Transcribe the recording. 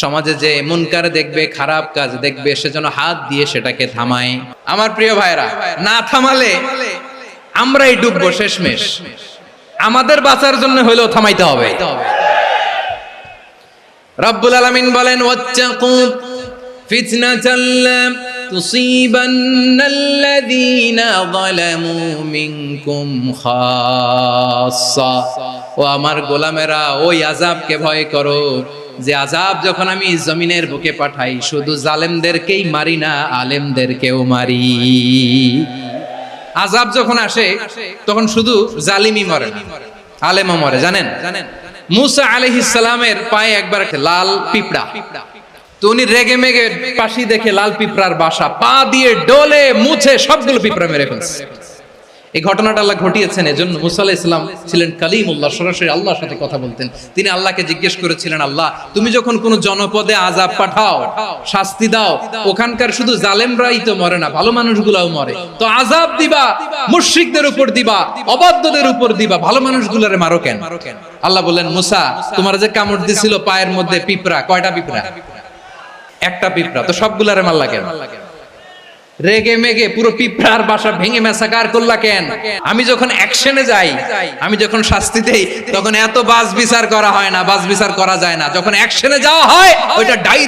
সমাজে যে মুনকার দেখবে, খারাপ কাজ দেখবে, সেজন্য হাত দিয়ে সেটাকে থামায়। আমার প্রিয় ভাইরা, না থামালে আমরাই ডুববো শেষমেশ। আমাদের বাঁচার জন্য হইলেও থামাইতে হবে। রব্বুল আলামিন বলেন, ওয়াত্তাকু ফিতনাতাল লা তুসিবান্নাল্লাযীনা যালামু মিনকুম খাসসা। ও আমার গোলামেরা, ওই আযাবকে ভয় করো যে আযাব যখন আমি জমিনের বুকে পাঠাই, শুধু জালেমদেরকেই মারি না, আলেমদেরকেও মারি। আযাব যখন আসে তখন শুধু জালিমই মরে না, আলেমও মরে। জানেন মুসা আলাইহিস সালামের পায়ে একবার লাল পিঁপড়া, তো উনি রেগে মেগে পাশি দেখে লাল পিঁপড়ার বাসা, পা দিয়ে ডলে মুছে সবগুলো পিঁপড়া মেরে ফেলছে। এই ঘটনাটা আল্লাহ ঘটিয়েছেন এজন্য। মুসা আলাইহিস সালাম ছিলেন কালিমুল্লাহ, সরাসরি আল্লাহর সাথে কথা বলতেন। তিনি আল্লাহকে জিজ্ঞেস করেছিলেন, আল্লাহ তুমি যখন কোন জনপদে আযাব পাঠাও, শাস্তি দাও, ওখানকার শুধু জালেমরাই তো মরে না, ভালো মানুষগুলাও মরে, তো আযাব দিবা মুশরিকদের উপর দিবা, অবাধ্যদের উপর দিবা, ভালো মানুষগুলোরে মারো কেন? আল্লাহ বললেন, মুসা তোমার যে কামড় দিছিল পায়ের মধ্যে পিঁপড়া, কয়টা পিঁপড়া? একটা পিঁপড়া, তো সবগুলারে মারলা কেন? রেগে মেগে পুরো পিঁপড়ার বাসা ভেঙে ম্যাসাকার করলা কেন? আমি যখন অ্যাকশনে যাই, আমি যখন শাস্তি দেই, তখন এত বাস বিচার করা হয় না, বাস বিচার করা যায় না। যখন অ্যাকশনে যাওয়া হয়, ওইটা ডাইরেক্ট